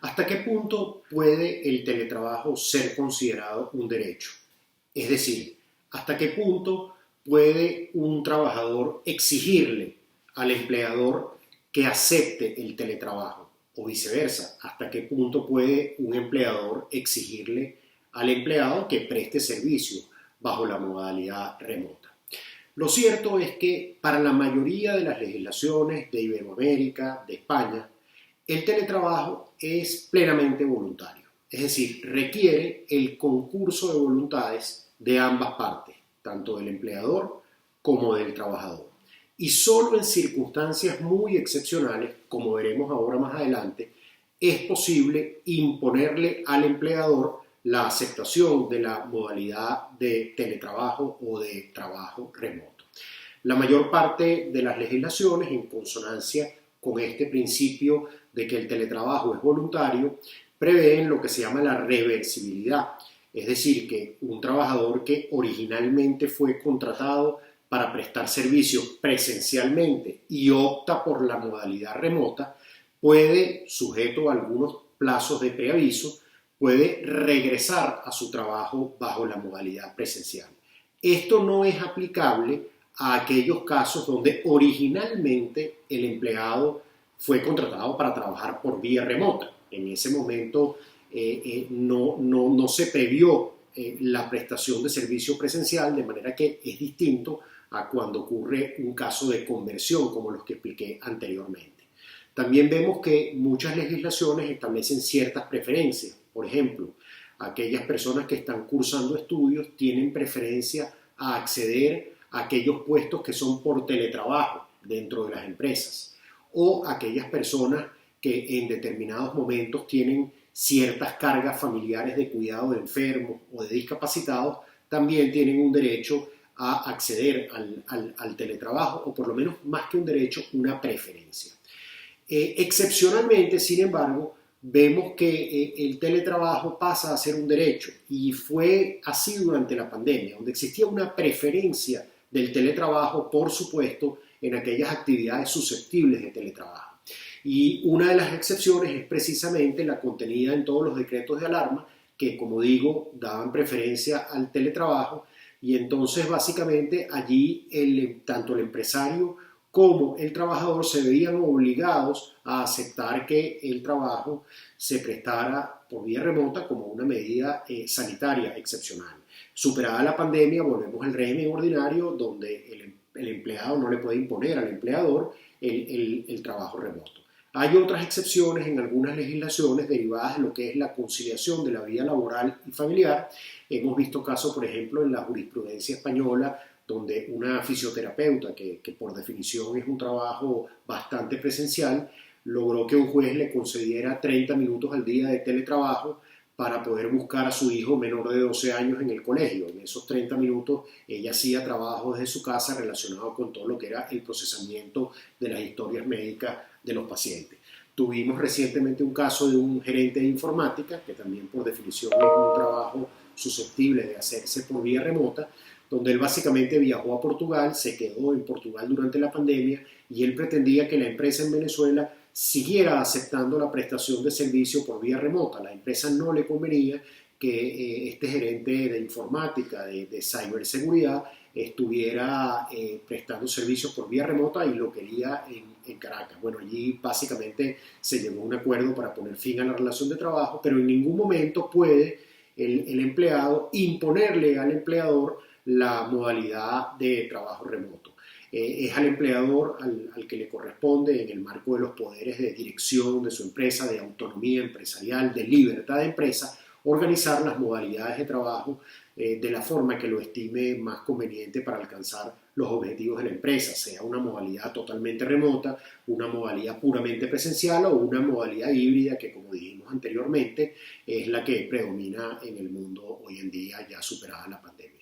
¿Hasta qué punto puede el teletrabajo ser considerado un derecho? Es decir, ¿hasta qué punto puede un trabajador exigirle al empleador que acepte el teletrabajo? O viceversa, ¿hasta qué punto puede un empleador exigirle al empleado que preste servicio bajo la modalidad remota? Lo cierto es que para la mayoría de las legislaciones de Iberoamérica, de España, el teletrabajo es plenamente voluntario, es decir, requiere el concurso de voluntades de ambas partes, tanto del empleador como del trabajador. Y solo en circunstancias muy excepcionales, como veremos ahora más adelante, es posible imponerle al empleador la aceptación de la modalidad de teletrabajo o de trabajo remoto. La mayor parte de las legislaciones, en consonancia con este principio de que el teletrabajo es voluntario, prevén lo que se llama la reversibilidad, es decir, que un trabajador que originalmente fue contratado para prestar servicios presencialmente y opta por la modalidad remota, puede, sujeto a algunos plazos de preaviso, puede regresar a su trabajo bajo la modalidad presencial. Esto no es aplicable a aquellos casos donde originalmente el empleado fue contratado para trabajar por vía remota. En ese momento no se previó la prestación de servicio presencial, de manera que es distinto a cuando ocurre un caso de conversión, como los que expliqué anteriormente. También vemos que muchas legislaciones establecen ciertas preferencias. Por ejemplo, aquellas personas que están cursando estudios tienen preferencia a acceder a aquellos puestos que son por teletrabajo dentro de las empresas, o aquellas personas que en determinados momentos tienen ciertas cargas familiares de cuidado de enfermos o de discapacitados, también tienen un derecho a acceder al teletrabajo, o por lo menos más que un derecho, una preferencia. Excepcionalmente, sin embargo, vemos que el teletrabajo pasa a ser un derecho, y fue así durante la pandemia, donde existía una preferencia del teletrabajo, por supuesto, en aquellas actividades susceptibles de teletrabajo. Y una de las excepciones es precisamente la contenida en todos los decretos de alarma, que, como digo, daban preferencia al teletrabajo, y entonces básicamente allí tanto el empresario como el trabajador se veían obligados a aceptar que el trabajo se prestara por vía remota como una medida sanitaria excepcional. Superada la pandemia, volvemos al régimen ordinario, donde el empleado no le puede imponer al empleador el trabajo remoto. Hay otras excepciones en algunas legislaciones derivadas de lo que es la conciliación de la vida laboral y familiar. Hemos visto casos, por ejemplo, en la jurisprudencia española, donde una fisioterapeuta, que por definición es un trabajo bastante presencial, logró que un juez le concediera 30 minutos al día de teletrabajo para poder buscar a su hijo menor de 12 años en el colegio. En esos 30 minutos ella hacía trabajo desde su casa relacionado con todo lo que era el procesamiento de las historias médicas de los pacientes. Tuvimos recientemente un caso de un gerente de informática, que también por definición es un trabajo susceptible de hacerse por vía remota, donde él básicamente viajó a Portugal, se quedó en Portugal durante la pandemia, y él pretendía que la empresa en Venezuela siguiera aceptando la prestación de servicio por vía remota. A la empresa no le convenía que este gerente de informática, de ciberseguridad, estuviera prestando servicios por vía remota, y lo quería en Caracas. Bueno, allí básicamente se llegó a un acuerdo para poner fin a la relación de trabajo, pero en ningún momento puede el empleado imponerle al empleador la modalidad de trabajo remoto. Es al empleador al que le corresponde, en el marco de los poderes de dirección de su empresa, de autonomía empresarial, de libertad de empresa, organizar las modalidades de trabajo de la forma que lo estime más conveniente para alcanzar los objetivos de la empresa, sea una modalidad totalmente remota, una modalidad puramente presencial o una modalidad híbrida, que, como dijimos anteriormente, es la que predomina en el mundo hoy en día, ya superada la pandemia.